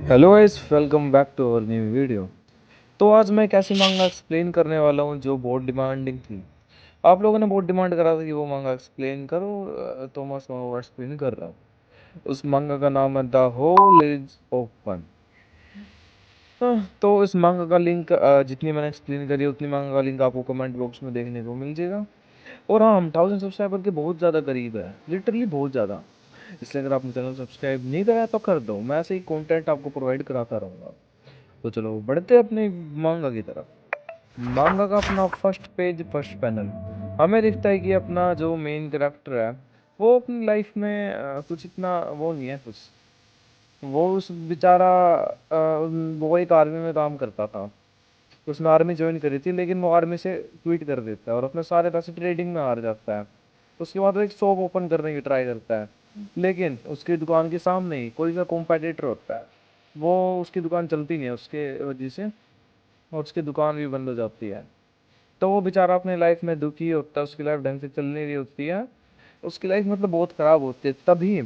Hello guys, welcome back to our new video. तो आज मैं एक ऐसी मांगा एक्सप्लेन करने वाला हूँ जो बहुत डिमांडिंग थी। आप लोगों ने बहुत डिमांड करा था कि वो मांगा एक्सप्लेन करो, तो मैं वो एक्सप्लेन कर रहा हूँ। उस मांगा का नाम है द होल इज ओपन। तो इस मांगा का लिंक, जितनी मैंने एक्सप्लेन करी उतनी मांगा का लिंक आपको कमेंट बॉक्स में देखने को मिल जाएगा। और हाँ, हम 1000 सब्सक्राइबर के बहुत ज़्यादा करीब है, लिटरली बहुत ज़्यादा। इसलिए अगर आपने चैनल सब्सक्राइब नहीं करा है तो कर दो, मैं ऐसे ही कंटेंट आपको प्रोवाइड कराता रहूँगा। तो चलो बढ़ते हैं अपने मांगा की तरफ। मांगा का अपना फर्स्ट पेज, फर्स्ट पैनल, हमें दिखता है कि अपना जो मेन कैरेक्टर है वो अपनी लाइफ में कुछ इतना वो नहीं है कुछ। वो उस बेचारा वो एक आर्मी में काम करता था। उसने आर्मी ज्वाइन करी थी, लेकिन वो आर्मी से क्विट कर देता है और अपने सारे पैसे ट्रेडिंग में हार जाता है। उसके बाद वो एक शॉप ओपन करने की ट्राई करता है, लेकिन उसकी दुकान के सामने ही कोई सा कॉम्पिटिटर होता है। वो उसकी दुकान चलती नहीं है उसके वजह से, और उसकी दुकान भी बंद हो जाती है। तो वो बेचारा अपने लाइफ में दुखी होता है, उसकी लाइफ ढंग से चल नहीं रही होती है। उसकी लाइफ मतलब बहुत ख़राब होती है, तभी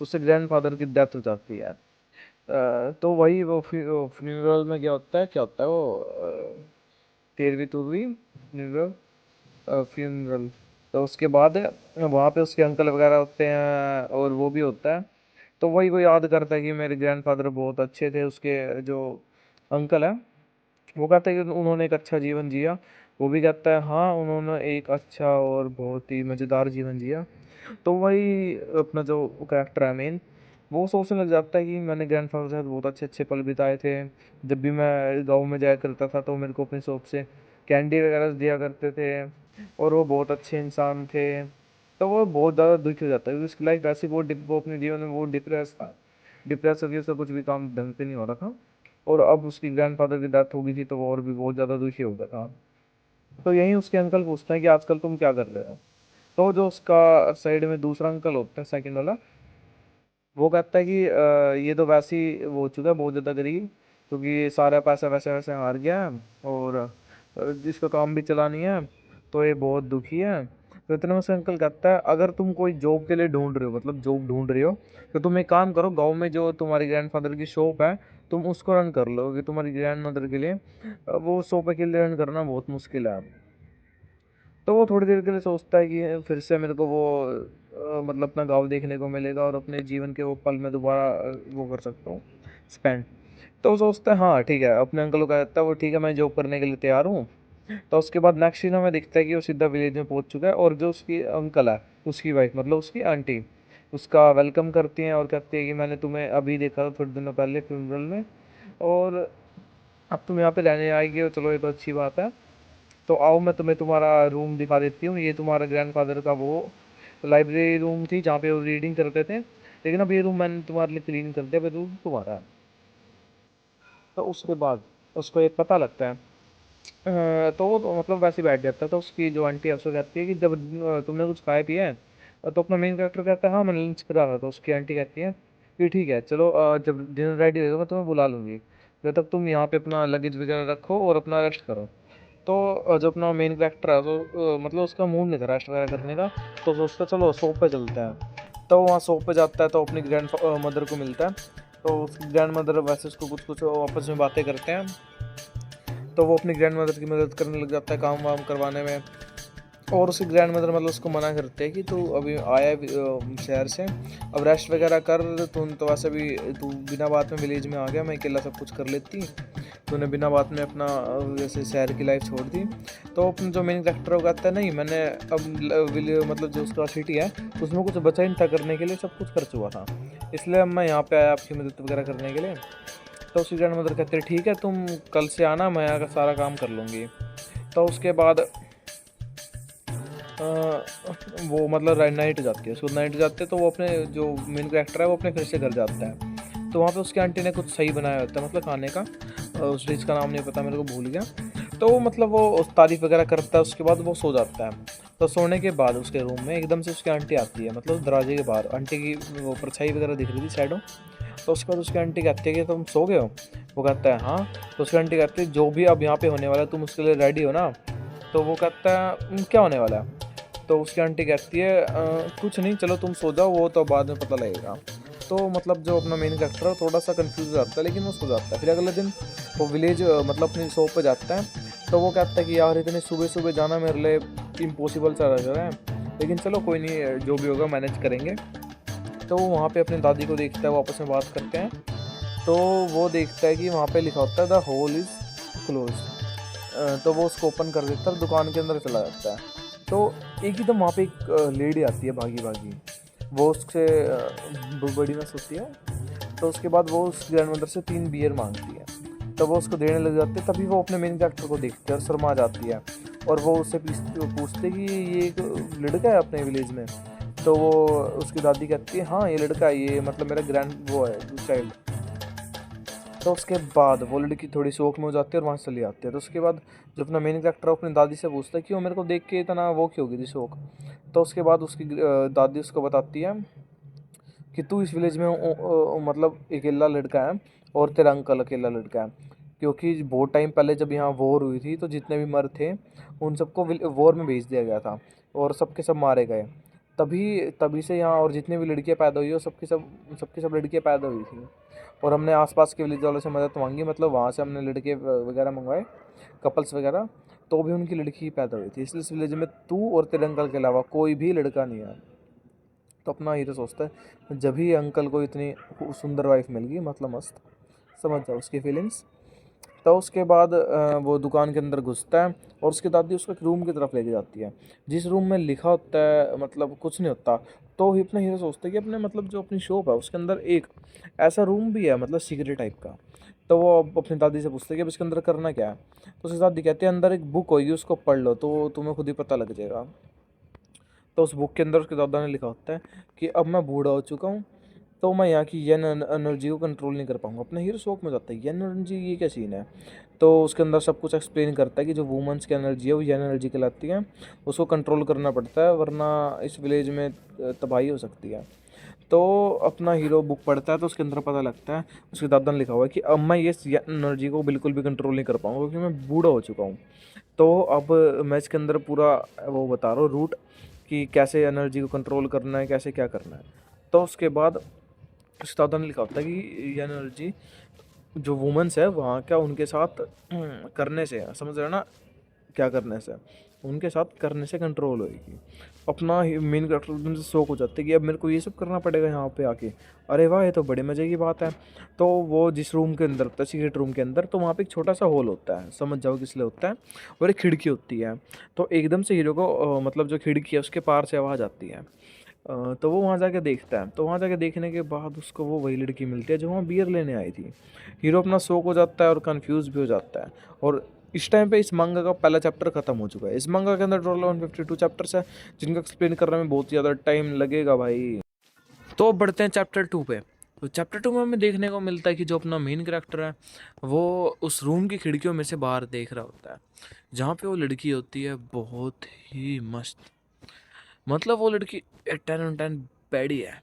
उसके ग्रैंडफादर की डेथ हो जाती है। तो वही वो फ्यूनरल में क्या होता है वो 13वीं 14वीं फ्यूनरल। तो उसके बाद वहाँ पे उसके अंकल वगैरह होते हैं और वो भी होता है। तो वही वो याद करता है कि मेरे ग्रैंडफादर बहुत अच्छे थे। उसके जो अंकल है वो कहता है कि उन्होंने एक अच्छा जीवन जिया। वो भी कहता है हाँ, उन्होंने एक अच्छा और बहुत ही मज़ेदार जीवन जिया। तो वही अपना जो कैरेक्टर है मेन, वो सोचने लग जाता है कि मैंने ग्रैंडफादर के साथ बहुत अच्छे अच्छे पल बिताए थे। जब भी मैं गांव में जाया करता था तो मेरे को अपनी शॉप से कैंडी वगैरह दिया करते थे, और वो बहुत अच्छे इंसान थे। तो वो बहुत ज़्यादा दुखी हो जाता है क्योंकि उसकी लाइफ वैसे वो अपने जीवन में वो डिप्रेस था। डिप्रेस हो गया, उसका कुछ भी काम ढंग से नहीं हो रहा था। और अब उसकी ग्रैंडफादर की डेथ हो गई थी तो वो और भी बहुत ज़्यादा दुखी हो गया था। तो यहीं उसके अंकल पूछते हैं कि आजकल तुम क्या कर रहे हो। तो जो उसका साइड में दूसरा अंकल होता है, सेकंड वाला, वो कहता है कि ये तो वैसे ही वो हो चुका है बहुत ज़्यादा गरीब, क्योंकि सारा पैसा वैसे वैसे हार गया है, और जिसका काम भी चला नहीं है, तो ये बहुत दुखी है। तो इतने में उसका अंकल कहता है अगर तुम कोई जॉब के लिए ढूंढ रहे हो, मतलब जॉब ढूंढ रहे हो, तो तुम एक काम करो, गांव में जो तुम्हारी ग्रैंडफादर की शॉप है तुम उसको रन कर लो, कि तुम्हारी ग्रैंड मदर के लिए वो शॉप अकेले रन करना बहुत मुश्किल है। तो वो थोड़ी देर के लिए सोचता है कि फिर से मेरे को वो मतलब अपना गाँव देखने को मिलेगा और अपने जीवन के वो पल में दोबारा वो कर सकता हूँ स्पेंड। तो वो सोचता है हाँ ठीक है, अपने अंकल को कहता है वो ठीक है मैं जॉब करने के लिए तैयार हूँ। तो उसके बाद नेक्स्ट सीन हमें दिखता है कि वो सीधा विलेज में पहुंच चुका है, और जो उसकी अंकल है उसकी वाइफ मतलब उसकी आंटी उसका वेलकम करती हैं और कहती है कि मैंने तुम्हें अभी देखा था थोड़े दिनों पहले फ्यूनरल में, और अब तुम यहाँ पे रहने आएगी हो, चलो ये तो अच्छी बात है। तो आओ मैं तुम्हें तुम्हारा रूम दिखा देती हूँ, ये तुम्हारा ग्रैंडफादर का वो लाइब्रेरी रूम थी जहाँ पे वो रीडिंग करते थे, लेकिन अब ये रूम मैंने तुम्हारे लिए क्लीन कर दिया, रूम तुम्हारा है। तो उसके बाद उसको ये पता लगता है। तो वो तो मतलब वैसे ही बैठ जाता है। तो उसकी जो आंटी है उसको कहती है कि जब तुमने कुछ खाया पिया है, तो अपना मेन कैरेक्टर कहता है हाँ मैंने लंच करा था। तो उसकी आंटी कहती है कि ठीक है चलो, जब डिनर रेडी होगा मैं तुम्हें बुला लूँगी, जब तक तुम यहाँ पे अपना लगेज वगैरह रखो और अपना रेस्ट करो। तो जो अपना मेन कैरेक्टर है तो मतलब उसका मूड नहीं था रेस्ट वगैरह करने का। तो सोचता है चलो शॉप पे चलते हैं। तो वहाँ शॉप पे जाता है तो अपनी ग्रैंड मदर को मिलता है। तो उसकी ग्रैंड मदर वैसे उसको कुछ कुछ आपस में बातें करते हैं। तो वो अपनी ग्रैंड मदर की मदद करने लग जाता है काम वाम करवाने में। और उसकी ग्रैंड मदर मतलब उसको मना करते हैं कि तू अभी आया है शहर से, अब रेस्ट वगैरह कर, तू तो वैसे भी तू बिना बात में विलेज में आ गया, मैं अकेला सब कुछ कर लेती, तूने बिना बात में अपना जैसे शहर की लाइफ छोड़ दी। तो अपना जो मेन कैरेक्टर वो कहता है नहीं मैंने अब मतलब जो उसका सिटी है उसमें कुछ बचा ही नहीं था करने के लिए, सब कुछ कर चुका था, इसलिए अब मैं यहाँ पे आया आपकी मदद वगैरह करने के लिए। तो उसकी ग्रैंड मदर कहते हैं ठीक है तुम कल से आना, मैं यहाँ का सारा काम कर लूँगी। तो उसके बाद वो मतलब नाइट जाती है, उसको नाइट जाते हैं तो वो अपने जो मेन कैरेक्टर है वो अपने फिर से घर जाता है। तो वहाँ पे उसकी आंटी ने कुछ सही बनाया होता है मतलब खाने का, उस डिश का नाम नहीं पता मेरे को, भूल गया। तो वो मतलब वो तारीफ वगैरह करता है, उसके बाद वो सो जाता है। तो सोने के बाद उसके रूम में एकदम से उसकी आंटी आती है, मतलब दरवाजे के बाहर आंटी की वो परछाई वगैरह दिख रही थी शैडो। तो उसके बाद उसकी आंटी कहती है कि तुम सो गए हो। वो कहता है हाँ। तो उसकी आंटी कहती है जो भी अब यहाँ पे होने वाला है तुम उसके लिए रेडी हो ना। तो वो कहता है क्या होने वाला है?" तो उसकी आंटी कहती है कुछ नहीं, चलो तुम सो जाओ, वो तो बाद में पता लगेगा"। तो मतलब जो अपना मेन कैरेक्टर है थोड़ा सा कंफ्यूज हो जाता है, लेकिन वो सो जाता है। फिर अगले दिन वो विलेज मतलब अपनी शॉप पे जाता है। तो वो कहता है कि यार इतनी सुबह सुबह जाना मेरे लिए इम्पॉसिबल सा लग रहा है, लेकिन चलो कोई नहीं, जो भी होगा मैनेज करेंगे। तो वो वहाँ पे अपनी दादी को देखता है, वो आपस में बात करते हैं। तो वो देखता है कि वहाँ पे लिखा होता है द होल इज़ क्लोज। तो वो उसको ओपन कर देता है और दुकान के अंदर चला जाता है। तो एक ही तो वहाँ पे एक लेडी आती है भागी भागी, वो उससे बड़ी नस होती है। तो उसके बाद वो उस ग्रैंड मदर से 3 बियर मांगती है। तो वो उसको देने लग जाती है, तभी वो अपने मेन कैरेक्टर को देखते हैं और शर्मा जाती है। और वो उससे पूछते कि ये एक लड़का है अपने विलेज में। तो वो उसकी दादी कहती है हाँ ये लड़का है, ये मतलब मेरा ग्रैंड वो है चाइल्ड। तो उसके बाद वो लड़की थोड़ी शौक में हो जाती है और वहाँ से चली जाती है। तो उसके बाद जो अपना मेन कैरेक्टर अपनी दादी से पूछता है कि वो मेरे को देख के इतना वो क्यों हो गई थी शौक। तो उसके बाद उसकी दादी उसको बताती है कि तू इस विलेज में मतलब अकेला लड़का है और तेरा अंकल अकेला लड़का है, क्योंकि बहुत टाइम पहले जब यहाँ वॉर हुई थी तो जितने भी मर्द थे उन सबको वॉर में भेज दिया गया था और सबके सब मारे गए। तभी तभी से यहाँ और जितनी भी लड़कियाँ पैदा हुई हो सबकी सब लड़कियाँ पैदा हुई थी। और हमने आसपास के विलेज वालों से मदद मांगी, मतलब वहाँ से हमने लड़के वगैरह मंगवाए, कपल्स वगैरह। तो भी उनकी लड़की ही पैदा हुई थी, इसलिए इस विलेज में तू और तेरे अंकल के अलावा कोई भी लड़का नहीं है। तो अपना हीरो सोचता है जब ही अंकल को इतनी सुंदर वाइफ मिल गई, मतलब मस्त, समझ जाओ उसकी फीलिंग्स। तो उसके बाद वो दुकान के अंदर घुसता है और उसकी दादी उसको एक रूम की तरफ लेके जाती है, जिस रूम में लिखा होता है मतलब कुछ नहीं होता। तो ही अपना हीरो सोचता है कि अपने मतलब जो अपनी शॉप है उसके अंदर एक ऐसा रूम भी है, मतलब सीक्रेट टाइप का। तो वो अब अपनी दादी से पूछता है कि अब इसके अंदर करना क्या है। तो उसकी दादी कहती है अंदर एक बुक होगी, उसको पढ़ लो तो तुम्हें खुद ही पता लग जाएगा। तो उस बुक के अंदर उसके दादा ने लिखा होता है कि अब मैं बूढ़ा हो चुका हूँ, तो मैं यहाँ की येन एनर्जी को कंट्रोल नहीं कर पाऊंगा। अपना हीरो शौक में जाता है येन एनर्जी ये क्या सीन है। तो उसके अंदर सब कुछ एक्सप्लेन करता है कि जो वुमेंस की एनर्जी है वो येन एनर्जी कहलाती है, उसको कंट्रोल करना पड़ता है वरना इस विलेज में तबाही हो सकती है। तो अपना हीरो बुक पढ़ता है तो उसके अंदर पता लगता है, उसके दादा ने लिखा हुआ है कि अब मैं ये एनर्जी को बिल्कुल भी कंट्रोल नहीं कर पाऊंगा क्योंकि मैं बूढ़ा हो चुका हूँ। तो अब मैं इसके अंदर पूरा वो बता रहा हूँ रूट कि कैसे एनर्जी को कंट्रोल करना है, कैसे क्या करना है। तो उसके बाद उस्ताद ने लिखा होता है कि ये एनर्जी जो वुमेंस है वहाँ क्या उनके साथ करने से, समझ रहे हो ना, क्या करने से, उनके साथ करने से कंट्रोल होएगी। अपना मेन कैरेक्टर एकदम से शौक हो जाते हैं कि अब मेरे को ये सब करना पड़ेगा यहाँ पे आके। अरे वाह ये तो बड़े मज़े की बात है। तो वो जिस रूम के अंदर होता है सीक्रेट रूम के अंदर, तो वहाँ पे एक छोटा सा हॉल होता है, समझ जाओ किस लिए होता है, और एक खिड़की होती है। तो एकदम से हीरो को मतलब जो खिड़की है उसके पार से आवाज़ आती है। तो वो वहाँ जाके देखता है, तो वहाँ जाके देखने के बाद उसको वो वही लड़की मिलती है जो वहाँ बियर लेने आई थी। हीरो अपना शौक हो जाता है और कंफ्यूज भी हो जाता है। और इस टाइम पे इस मांगा का पहला चैप्टर खत्म हो चुका है। इस मांगा के अंदर टोटल 152 चैप्टर्स है, जिनका एक्सप्लेन करने में बहुत ज़्यादा टाइम लगेगा भाई। तो अब बढ़ते हैं चैप्टर 2 पे। तो चैप्टर 2 में हमें देखने को मिलता है कि जो अपना मेन कैरेक्टर है वो उस रूम की खिड़कियों में से बाहर देख रहा होता है, जहाँ पे वो लड़की होती है बहुत ही मस्त। मतलब वो लड़की 10 on 10 बैडी है।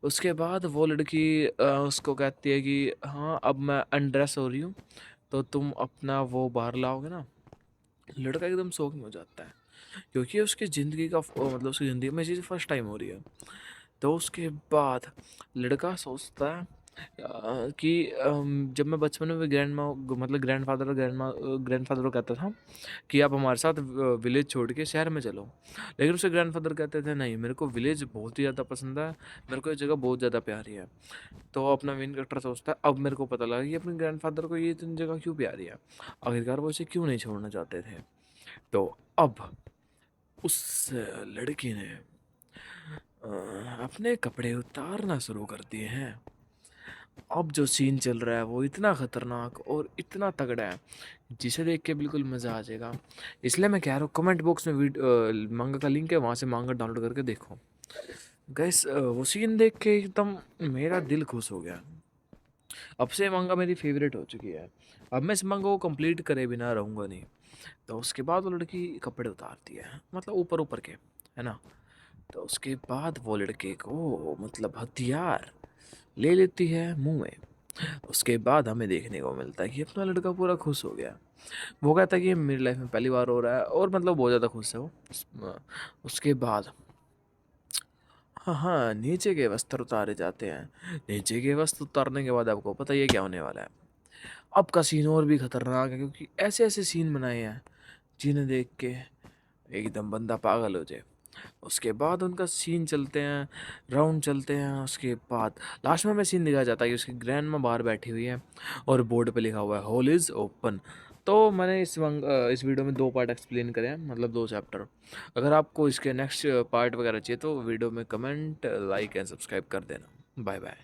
उसके बाद वो लड़की उसको कहती है कि हाँ अब मैं अनड्रेस हो रही हूँ, तो तुम अपना वो बाहर लाओगे ना। लड़का एकदम शौक में हो जाता है क्योंकि उसकी ज़िंदगी का मतलब उसकी ज़िंदगी में चीज़ फर्स्ट टाइम हो रही है। तो उसके बाद लड़का सोचता है कि जब मैं बचपन में ग्रैंड माँ मतलब ग्रैंड फादर और ग्रैंड फादर को कहता था कि आप हमारे साथ विलेज छोड़ के शहर में चलो, लेकिन उसके ग्रैंड फादर कहते थे नहीं मेरे को विलेज बहुत ही ज़्यादा पसंद है, मेरे को ये जगह बहुत ज़्यादा प्यारी है। तो अपना मेन कैरेक्टर सोचता है अब मेरे को पता लगा कि अपने ग्रैंड फादर को ये इतनी जगह क्यों प्यारी है, आखिरकार वो इसे क्यों नहीं छोड़ना चाहते थे। तो अब उस लड़की ने अपने कपड़े उतारना शुरू कर दिए हैं। अब जो सीन चल रहा है वो इतना खतरनाक और इतना तगड़ा है जिसे देख के बिल्कुल मज़ा आ जाएगा। इसलिए मैं कह रहा हूँ कमेंट बॉक्स में मांगा का लिंक है, वहाँ से मांगा डाउनलोड करके देखो। गैस वो सीन देख के एकदम मेरा दिल खुश हो गया। अब से मांगा मेरी फेवरेट हो चुकी है। अब मैं इस मांगा को कंप्लीट करे बिना रहूँगा नहीं। तो उसके बाद वो लड़की कपड़े उतारती है, मतलब ऊपर ऊपर के, है ना। तो उसके बाद वो लड़के को मतलब हथियार ले लेती है मुंह में। उसके बाद हमें देखने को मिलता है कि अपना लड़का पूरा खुश हो गया। वो कहता है कि ये मेरी लाइफ में पहली बार हो रहा है और मतलब बहुत ज़्यादा खुश है वो। उसके बाद हाँ हाँ, नीचे के वस्त्र उतारे जाते हैं। नीचे के वस्त्र उतारने के बाद आपको पता ही है क्या होने वाला है। अब का सीन और भी खतरनाक है, क्योंकि ऐसे ऐसे सीन बनाए हैं जिन्हें देख के एकदम बंदा पागल हो जाए। उसके बाद उनका सीन चलते हैं, राउंड चलते हैं। उसके बाद लास्ट में हमें सीन दिखाया जाता है कि उसकी ग्रैंड माँ बाहर बैठी हुई है और बोर्ड पे लिखा हुआ है हॉल इज़ ओपन। तो मैंने इस वीडियो में 2 पार्ट एक्सप्लेन करे हैं, मतलब 2 चैप्टर। अगर आपको इसके नेक्स्ट पार्ट वगैरह चाहिए तो वीडियो में कमेंट, लाइक एंड सब्सक्राइब कर देना। Bye bye.